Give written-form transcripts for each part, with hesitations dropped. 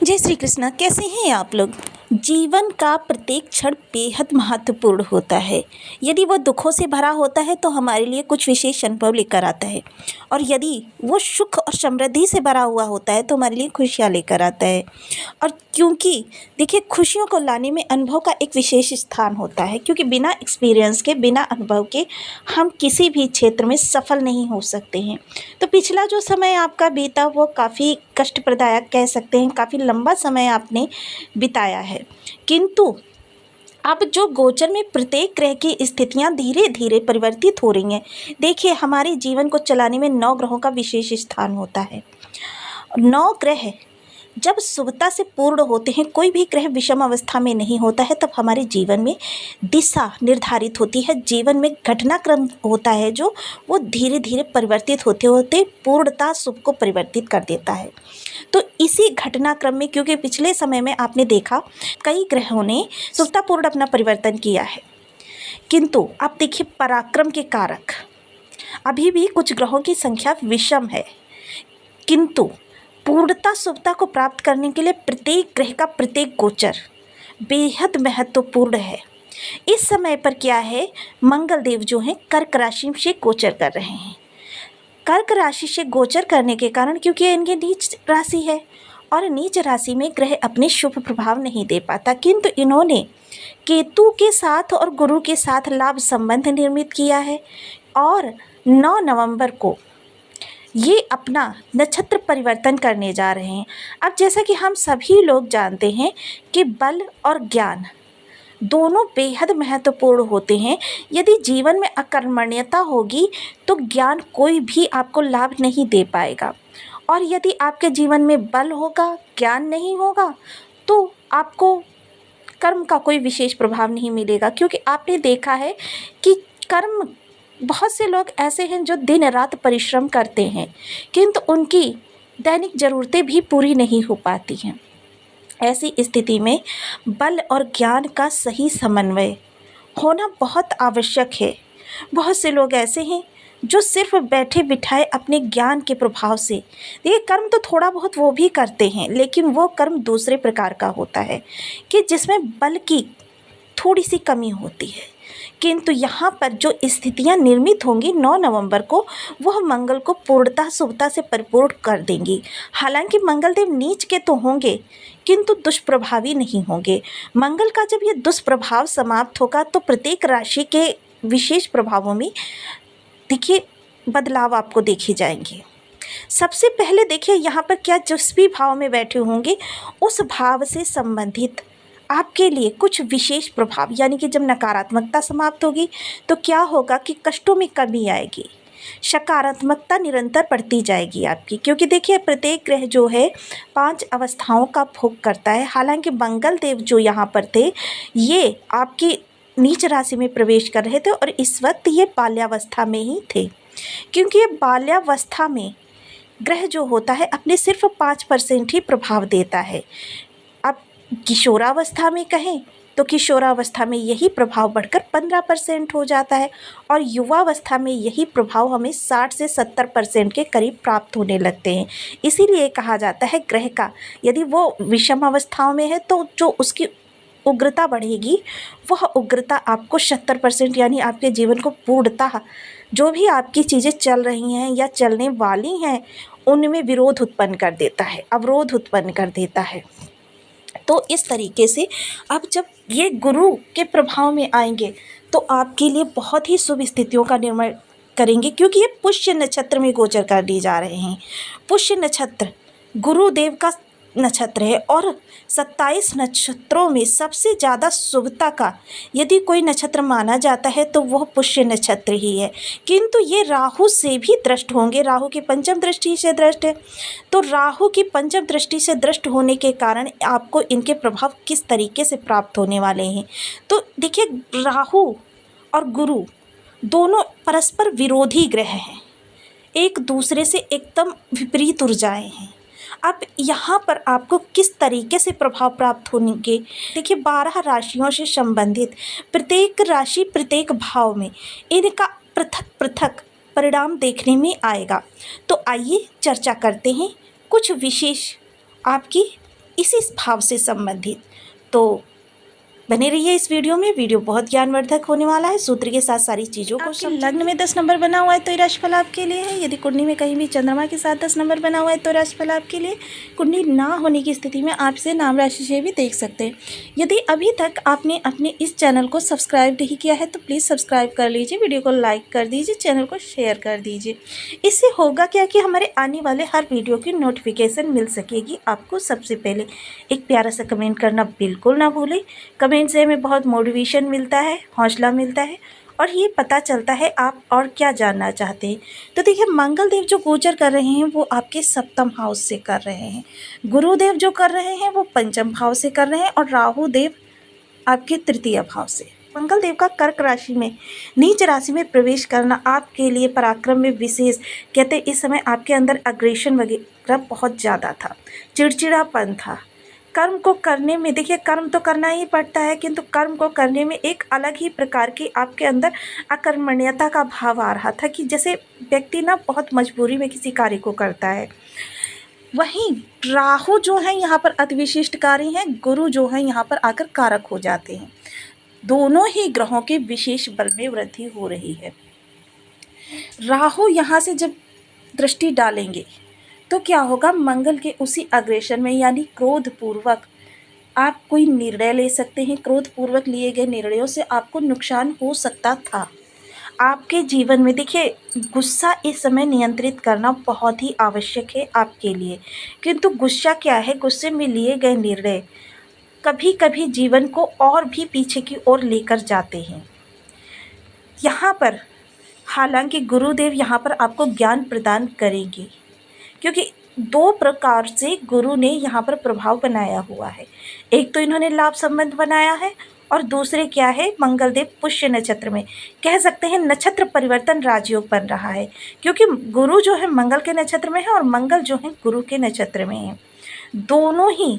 जय श्री कृष्णा। कैसे हैं आप लोग। जीवन का प्रत्येक क्षण बेहद महत्वपूर्ण होता है। यदि वो दुखों से भरा होता है तो हमारे लिए कुछ विशेष अनुभव लेकर आता है, और यदि वो सुख और समृद्धि से भरा हुआ होता है तो हमारे लिए खुशियाँ लेकर आता है। और क्योंकि देखिए, खुशियों को लाने में अनुभव का एक विशेष स्थान होता है, क्योंकि बिना एक्सपीरियंस के, बिना अनुभव के हम किसी भी क्षेत्र में सफल नहीं हो सकते हैं। तो पिछला जो समय आपका बीता वो काफ़ी कष्टप्रदायक कह सकते हैं, काफ़ी लंबा समय आपने बिताया है। किंतु अब जो गोचर में प्रत्येक ग्रह की स्थितियां धीरे धीरे परिवर्तित हो रही हैं। देखिए, हमारे जीवन को चलाने में 9 ग्रहों का विशेष स्थान होता है। 9 ग्रह जब शुभता से पूर्ण होते हैं, कोई भी ग्रह विषम अवस्था में नहीं होता है, तब हमारे जीवन में दिशा निर्धारित होती है। जीवन में घटनाक्रम होता है जो वो धीरे धीरे परिवर्तित होते होते पूर्णता शुभ को परिवर्तित कर देता है। तो इसी घटनाक्रम में, क्योंकि पिछले समय में आपने देखा कई ग्रहों ने शुभतापूर्ण अपना परिवर्तन किया है, किंतु आप देखिए पराक्रम के कारक अभी भी कुछ ग्रहों की संख्या विषम है, किंतु पूर्णता शुभता को प्राप्त करने के लिए प्रत्येक ग्रह का प्रत्येक गोचर बेहद महत्वपूर्ण है। इस समय पर क्या है, मंगल देव जो हैं कर्क राशि से गोचर कर रहे हैं। कर्क राशि से गोचर करने के कारण, क्योंकि इनकी नीच राशि है और नीच राशि में ग्रह अपने शुभ प्रभाव नहीं दे पाता, किंतु इन्होंने केतु के साथ और गुरु के साथ लाभ संबंध निर्मित किया है। और 9 नवंबर को ये अपना नक्षत्र परिवर्तन करने जा रहे हैं। अब जैसा कि हम सभी लोग जानते हैं कि बल और ज्ञान दोनों बेहद महत्वपूर्ण होते हैं। यदि जीवन में अकर्मण्यता होगी तो ज्ञान कोई भी आपको लाभ नहीं दे पाएगा, और यदि आपके जीवन में बल होगा, ज्ञान नहीं होगा, तो आपको कर्म का कोई विशेष प्रभाव नहीं मिलेगा। क्योंकि आपने देखा है कि कर्म, बहुत से लोग ऐसे हैं जो दिन रात परिश्रम करते हैं, किंतु उनकी दैनिक ज़रूरतें भी पूरी नहीं हो पाती हैं। ऐसी स्थिति में बल और ज्ञान का सही समन्वय होना बहुत आवश्यक है। बहुत से लोग ऐसे हैं जो सिर्फ बैठे बिठाए अपने ज्ञान के प्रभाव से, ये कर्म तो थोड़ा बहुत वो भी करते हैं, लेकिन वो कर्म दूसरे प्रकार का होता है कि जिसमें बल की थोड़ी सी कमी होती है। किंतु यहाँ पर जो स्थितियाँ निर्मित होंगी 9 नवंबर को, वह मंगल को पूर्णता शुभता से परिपूर्ण कर देंगी। हालांकि मंगल देव नीच के तो होंगे, किंतु दुष्प्रभावी नहीं होंगे। मंगल का जब ये दुष्प्रभाव समाप्त होगा तो प्रत्येक राशि के विशेष प्रभावों में देखिए बदलाव आपको देखे जाएंगे। सबसे पहले देखिए यहाँ पर क्या, जिस भी भाव में बैठे होंगे उस भाव से संबंधित आपके लिए कुछ विशेष प्रभाव, यानी कि जब नकारात्मकता समाप्त होगी तो क्या होगा कि कष्टों में कमी आएगी, सकारात्मकता निरंतर बढ़ती जाएगी आपकी। क्योंकि देखिए प्रत्येक ग्रह जो है 5 अवस्थाओं का भोग करता है। हालांकि मंगल देव जो यहाँ पर थे ये आपकी नीच राशि में प्रवेश कर रहे थे, और इस वक्त ये बाल्यावस्था में ही थे। क्योंकि ये बाल्यावस्था में ग्रह जो होता है अपने सिर्फ 5% ही प्रभाव देता है। अब किशोरावस्था में कहें तो किशोरावस्था में यही प्रभाव बढ़कर 15% हो जाता है, और युवावस्था में यही प्रभाव हमें 60 से 70% के करीब प्राप्त होने लगते हैं। इसीलिए कहा जाता है ग्रह का यदि वो विषम अवस्थाओं में है तो जो उसकी उग्रता बढ़ेगी, वह उग्रता आपको 70%, यानी आपके जीवन को पूर्णतः जो भी आपकी चीज़ें चल रही हैं या चलने वाली हैं उनमें विरोध उत्पन्न कर देता है, अवरोध उत्पन्न कर देता है। तो इस तरीके से अब जब ये गुरु के प्रभाव में आएंगे तो आपके लिए बहुत ही शुभ स्थितियों का निर्माण करेंगे, क्योंकि ये पुष्य नक्षत्र में गोचर कर दिए जा रहे हैं। पुष्य नक्षत्र गुरुदेव का नक्षत्र है, और 27 नक्षत्रों में सबसे ज़्यादा शुभता का यदि कोई नक्षत्र माना जाता है तो वह पुष्य नक्षत्र ही है। किंतु ये राहु से भी दृष्ट होंगे, राहु की पंचम दृष्टि से दृष्ट है। तो राहु की पंचम दृष्टि से दृष्ट होने के कारण आपको इनके प्रभाव किस तरीके से प्राप्त होने वाले हैं। तो देखिए, राहु और गुरु दोनों परस्पर विरोधी ग्रह हैं, एक दूसरे से एकदम विपरीत ऊर्जाएं हैं। अब यहाँ पर आपको किस तरीके से प्रभाव प्राप्त होंगे, देखिए 12 राशियों से संबंधित प्रत्येक राशि प्रत्येक भाव में इनका पृथक पृथक परिणाम देखने में आएगा। तो आइए चर्चा करते हैं कुछ विशेष आपकी इसी भाव से संबंधित। तो बने रहिए इस वीडियो में, वीडियो बहुत ज्ञानवर्धक होने वाला है। सूत्र के साथ सारी चीज़ों को समझेंगे। लग्न में 10 नंबर बना हुआ है तो ये राशिफल आपके लिए है। यदि कुंडली में कहीं भी चंद्रमा के साथ 10 नंबर बना हुआ है तो राशिफल आपके लिए। कुंडली ना होने की स्थिति में आप इसे नाम राशि से भी देख सकते हैं। यदि अभी तक आपने अपने इस चैनल को सब्सक्राइब नहीं किया है तो प्लीज़ सब्सक्राइब कर लीजिए, वीडियो को लाइक कर दीजिए, चैनल को शेयर कर दीजिए। इससे होगा क्या कि हमारे आने वाले हर वीडियो की नोटिफिकेशन मिल सकेगी आपको सबसे पहले। एक प्यारा सा कमेंट करना बिल्कुल ना भूलें। कमेंट से हमें बहुत मोटिवेशन मिलता है, हौसला मिलता है और ये पता चलता है आप और क्या जानना चाहते हैं। तो देखिए, मंगल देव जो गोचर कर रहे हैं वो आपके सप्तम हाउस से कर रहे हैं, गुरुदेव जो कर रहे हैं वो पंचम भाव से कर रहे हैं और राहु देव आपके तृतीय भाव से। मंगल देव का कर्क राशि में नीच राशि में प्रवेश करना आपके लिए पराक्रम में विशेष, कहते इस समय आपके अंदर अग्रेशन वगैरह बहुत ज़्यादा था, चिड़चिड़ापन था। कर्म को करने में, देखिए कर्म तो करना ही पड़ता है, किंतु कर्म को करने में एक अलग ही प्रकार की आपके अंदर अकर्मण्यता का भाव आ रहा था कि जैसे व्यक्ति ना बहुत मजबूरी में किसी कार्य को करता है। वहीं राहु जो है यहाँ पर अति विशिष्टकारी हैं, गुरु जो है यहाँ पर आकर कारक हो जाते हैं। दोनों ही ग्रहों के विशेष बल में वृद्धि हो रही है। राहु यहाँ से जब दृष्टि डालेंगे तो क्या होगा, मंगल के उसी अग्रेशन में यानी क्रोध पूर्वक आप कोई निर्णय ले सकते हैं। क्रोध पूर्वक लिए गए निर्णयों से आपको नुकसान हो सकता था आपके जीवन में। देखिए, गुस्सा इस समय नियंत्रित करना बहुत ही आवश्यक है आपके लिए, किंतु गुस्सा क्या है, गुस्से में लिए गए निर्णय कभी कभी जीवन को और भी पीछे की ओर लेकर जाते हैं। यहाँ पर हालांकि गुरुदेव यहाँ पर आपको ज्ञान प्रदान करेंगे, क्योंकि दो प्रकार से गुरु ने यहाँ पर प्रभाव बनाया हुआ है। एक तो इन्होंने लाभ संबंध बनाया है और दूसरे क्या है, मंगल देव पुष्य नक्षत्र में, कह सकते हैं नक्षत्र परिवर्तन राजयोग बन रहा है, क्योंकि गुरु जो है मंगल के नक्षत्र में है और मंगल जो है गुरु के नक्षत्र में है। दोनों ही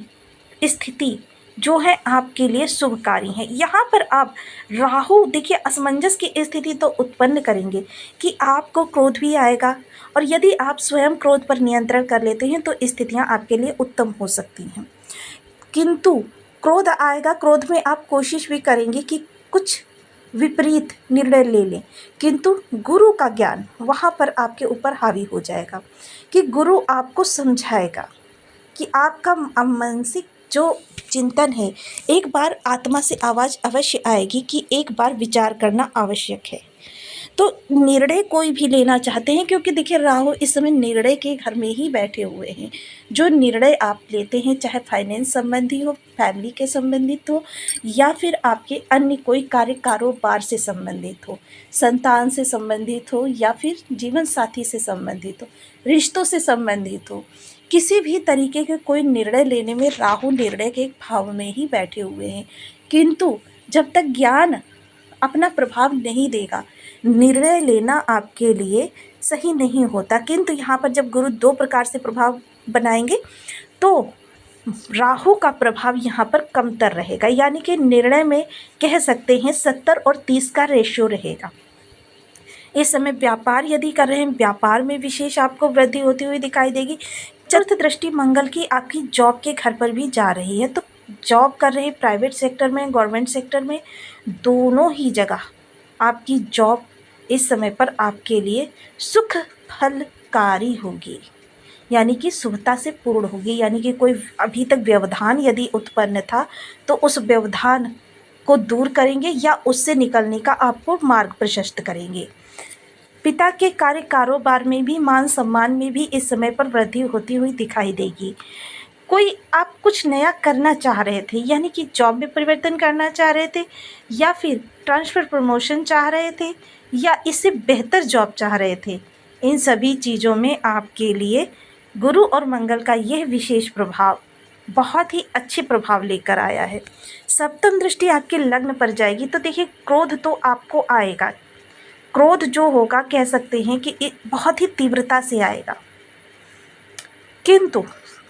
स्थिति जो है आपके लिए शुभकारी है। यहाँ पर आप राहु, देखिए असमंजस की स्थिति तो उत्पन्न करेंगे कि आपको क्रोध भी आएगा, और यदि आप स्वयं क्रोध पर नियंत्रण कर लेते हैं तो स्थितियाँ आपके लिए उत्तम हो सकती हैं। किंतु क्रोध आएगा, क्रोध में आप कोशिश भी करेंगे कि कुछ विपरीत निर्णय ले लें, किंतु गुरु का ज्ञान वहाँ पर आपके ऊपर हावी हो जाएगा कि गुरु आपको समझाएगा कि आपका मानसिक जो चिंतन है, एक बार आत्मा से आवाज़ अवश्य आएगी कि एक बार विचार करना आवश्यक है। तो निर्णय कोई भी लेना चाहते हैं, क्योंकि देखिए राहु इस समय निर्णय के घर में ही बैठे हुए हैं। जो निर्णय आप लेते हैं, चाहे फाइनेंस संबंधी हो, फैमिली के संबंधित हो, या फिर आपके अन्य कोई कार्य कारोबार से संबंधित हो, संतान से संबंधित हो, या फिर जीवन साथी से संबंधित हो, रिश्तों से संबंधित हो, किसी भी तरीके के कोई निर्णय लेने में राहु निर्णय के भाव में ही बैठे हुए हैं। किंतु जब तक ज्ञान अपना प्रभाव नहीं देगा, निर्णय लेना आपके लिए सही नहीं होता। किंतु यहाँ पर जब गुरु दो प्रकार से प्रभाव बनाएंगे तो राहु का प्रभाव यहाँ पर कमतर रहेगा, यानी कि निर्णय में कह सकते हैं 70 और 30 का रेशियो रहेगा। इस समय व्यापार यदि कर रहे हैं, व्यापार में विशेष आपको वृद्धि होती हुई दिखाई देगी। चतुर्थ दृष्टि मंगल की आपकी जॉब के घर पर भी जा रही है, तो जॉब कर रहे हैं प्राइवेट सेक्टर में, गवर्नमेंट सेक्टर में, दोनों ही जगह आपकी जॉब इस समय पर आपके लिए सुख फलकारी होगी, यानी कि शुभता से पूर्ण होगी। यानी कि कोई अभी तक व्यवधान यदि उत्पन्न था तो उस व्यवधान को दूर करेंगे या उससे निकलने का आपको मार्ग प्रशस्त करेंगे। पिता के कार्य कारोबार में भी, मान सम्मान में भी इस समय पर वृद्धि होती हुई दिखाई देगी। कोई आप कुछ नया करना चाह रहे थे, यानी कि जॉब में परिवर्तन करना चाह रहे थे, या फिर ट्रांसफ़र प्रमोशन चाह रहे थे, या इससे बेहतर जॉब चाह रहे थे, इन सभी चीज़ों में आपके लिए गुरु और मंगल का यह विशेष प्रभाव बहुत ही अच्छे प्रभाव लेकर आया है। सप्तम दृष्टि आपके लग्न पर जाएगी तो देखिए, क्रोध तो आपको आएगा। क्रोध जो होगा, कह सकते हैं कि बहुत ही तीव्रता से आएगा, किंतु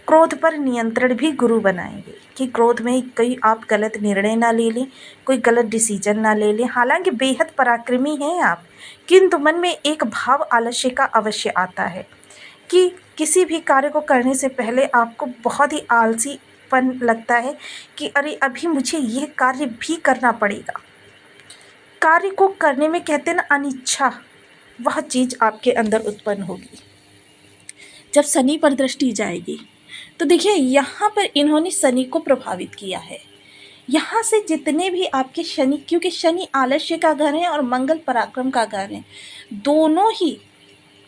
क्रोध पर नियंत्रण भी गुरु बनाएंगे कि क्रोध में कोई आप गलत निर्णय ना ले लें, कोई गलत डिसीजन ना ले लें। हालांकि बेहद पराक्रमी हैं आप, किंतु मन में एक भाव आलस्य का अवश्य आता है कि किसी भी कार्य को करने से पहले आपको बहुत ही आलसी उत्पन्न लगता है कि अरे अभी मुझे ये कार्य भी करना पड़ेगा। कार्य को करने में कहते हैं ना अनिच्छा, वह चीज़ आपके अंदर उत्पन्न होगी। जब शनि पर दृष्टि जाएगी तो देखिए यहाँ पर इन्होंने शनि को प्रभावित किया है। यहाँ से जितने भी आपके शनि, क्योंकि शनि आलस्य का घर है और मंगल पराक्रम का घर है, दोनों ही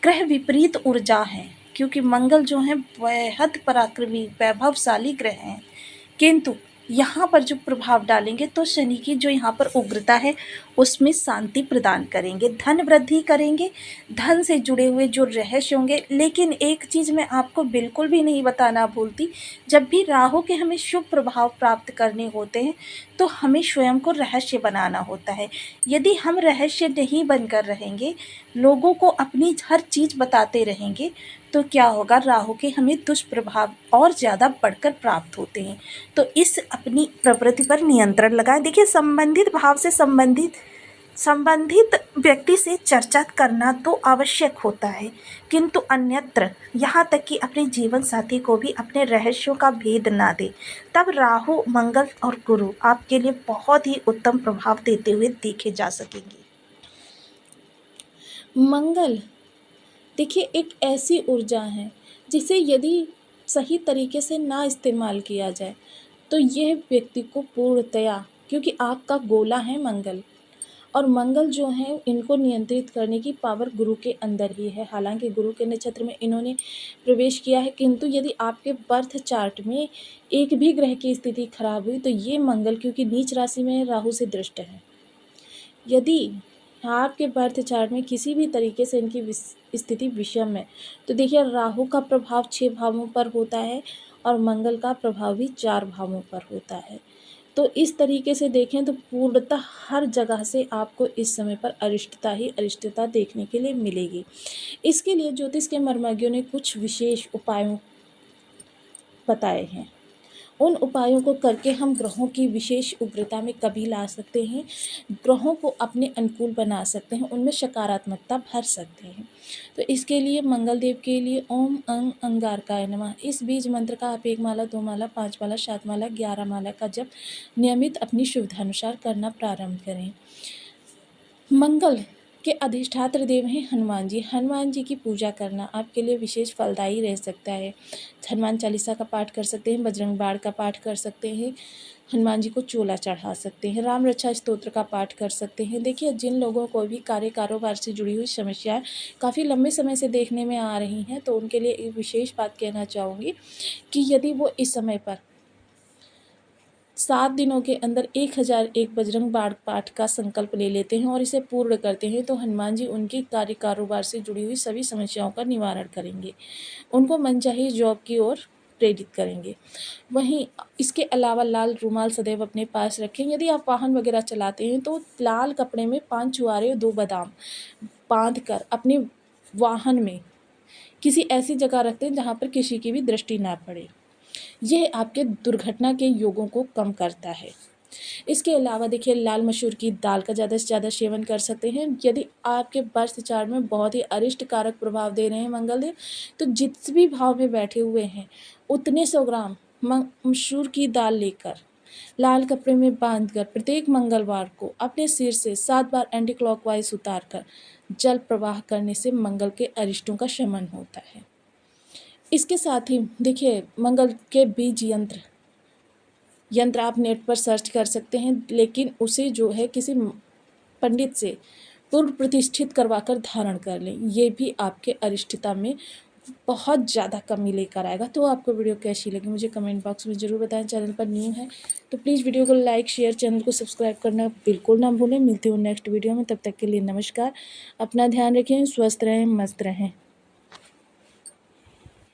ग्रह विपरीत ऊर्जा हैं, क्योंकि मंगल जो है बेहद पराक्रमी वैभवशाली ग्रह हैं, किंतु यहाँ पर जो प्रभाव डालेंगे तो शनि की जो यहाँ पर उग्रता है उसमें शांति प्रदान करेंगे, धन वृद्धि करेंगे, धन से जुड़े हुए जो रहस्य होंगे। लेकिन एक चीज़ मैं आपको बिल्कुल भी नहीं बताना भूलती, जब भी राहु के हमें शुभ प्रभाव प्राप्त करने होते हैं तो हमें स्वयं को रहस्य बनाना होता है। यदि हम रहस्य नहीं बनकर रहेंगे, लोगों को अपनी हर चीज़ बताते रहेंगे, तो क्या होगा, राहु के हमें दुष्प्रभाव और ज़्यादा बढ़कर प्राप्त होते हैं। तो इस अपनी प्रवृत्ति पर नियंत्रण लगाएं। देखिए संबंधित भाव से संबंधित व्यक्ति से चर्चा करना तो आवश्यक होता है, किंतु अन्यत्र यहाँ तक कि अपने जीवन साथी को भी अपने रहस्यों का भेद ना दे। तब राहु, मंगल और गुरु आपके लिए बहुत ही उत्तम प्रभाव देते हुए देखे जा सकेंगे। मंगल देखिए एक ऐसी ऊर्जा है जिसे यदि सही तरीके से ना इस्तेमाल किया जाए तो यह व्यक्ति को पूर्णतया, क्योंकि आग का गोला है मंगल, और मंगल जो है इनको नियंत्रित करने की पावर गुरु के अंदर ही है। हालांकि गुरु के नक्षत्र में इन्होंने प्रवेश किया है, किंतु यदि आपके बर्थ चार्ट में एक भी ग्रह की स्थिति खराब हुई तो ये मंगल, क्योंकि नीच राशि में राहु से दृष्ट है, यदि आपके बर्थ चार्ट में किसी भी तरीके से इनकी स्थिति विषम है तो देखिए राहु का प्रभाव 6 भावों पर होता है और मंगल का प्रभाव भी 4 भावों पर होता है। तो इस तरीके से देखें तो पूर्णतः हर जगह से आपको इस समय पर अरिष्टता ही अरिष्टता देखने के लिए मिलेगी। इसके लिए ज्योतिष के मर्मज्ञों ने कुछ विशेष उपायों बताए हैं। उन उपायों को करके हम ग्रहों की विशेष उग्रता में कभी ला सकते हैं, ग्रहों को अपने अनुकूल बना सकते हैं, उनमें सकारात्मकता भर सकते हैं। तो इसके लिए मंगल देव के लिए ओम अंग अंगारकाय नमः इस बीज मंत्र का आप 1 माला, 2 माला, 5 माला, 7 माला, 11 माला का जप नियमित अपनी सुविधानुसार करना प्रारंभ करें। मंगल के अधिष्ठात्र देव हैं हनुमान जी। हनुमान जी की पूजा करना आपके लिए विशेष फलदायी रह सकता है। हनुमान चालीसा का पाठ कर सकते हैं, बजरंग बाण का पाठ कर सकते हैं, हनुमान जी को चोला चढ़ा सकते हैं, राम रक्षा स्तोत्र का पाठ कर सकते हैं। देखिए जिन लोगों को भी कार्य कारोबार से जुड़ी हुई समस्याएं काफ़ी लंबे समय से देखने में आ रही हैं तो उनके लिए एक विशेष बात कहना चाहूँगी कि यदि वो इस समय पर 7 दिनों के अंदर 1001 बजरंग बाण पाठ का संकल्प ले लेते हैं और इसे पूर्ण करते हैं तो हनुमान जी उनकी कार्य कारोबार से जुड़ी हुई सभी समस्याओं का निवारण करेंगे, उनको मनचाही जॉब की ओर प्रेरित करेंगे। वहीं इसके अलावा लाल रुमाल सदैव अपने पास रखें। यदि आप वाहन वगैरह चलाते हैं तो लाल कपड़े में 5 छुआरे और 2 बादाम बांध कर अपने वाहन में किसी ऐसी जगह रखते हैं जहाँ पर किसी की भी दृष्टि ना पड़े। यह आपके दुर्घटना के योगों को कम करता है। इसके अलावा देखिए लाल मसूर की दाल का ज़्यादा से ज़्यादा सेवन कर सकते हैं। यदि आपके बर्थ चार्ट में बहुत ही अरिष्ट कारक प्रभाव दे रहे हैं मंगल देव तो जिस भी भाव में बैठे हुए हैं उतने 100 ग्राम मसूर की दाल लेकर लाल कपड़े में बांधकर प्रत्येक मंगलवार को अपने सिर से 7 बार एंटी क्लॉकवाइज उतारकर जल प्रवाह करने से मंगल के अरिष्टों का शमन होता है। इसके साथ ही देखिए मंगल के बीज यंत्र आप नेट पर सर्च कर सकते हैं, लेकिन उसे जो है किसी पंडित से पूर्व प्रतिष्ठित करवाकर धारण कर लें। ये भी आपके अरिष्टता में बहुत ज़्यादा कमी लेकर आएगा। तो आपको वीडियो कैसी लगी मुझे कमेंट बॉक्स में ज़रूर बताएं। चैनल पर न्यू है तो प्लीज़ वीडियो को लाइक शेयर, चैनल को सब्सक्राइब करना बिल्कुल ना भूलें। मिलती हूँ नेक्स्ट वीडियो में, तब तक के लिए नमस्कार। अपना ध्यान रखें, स्वस्थ रहें, मस्त रहें।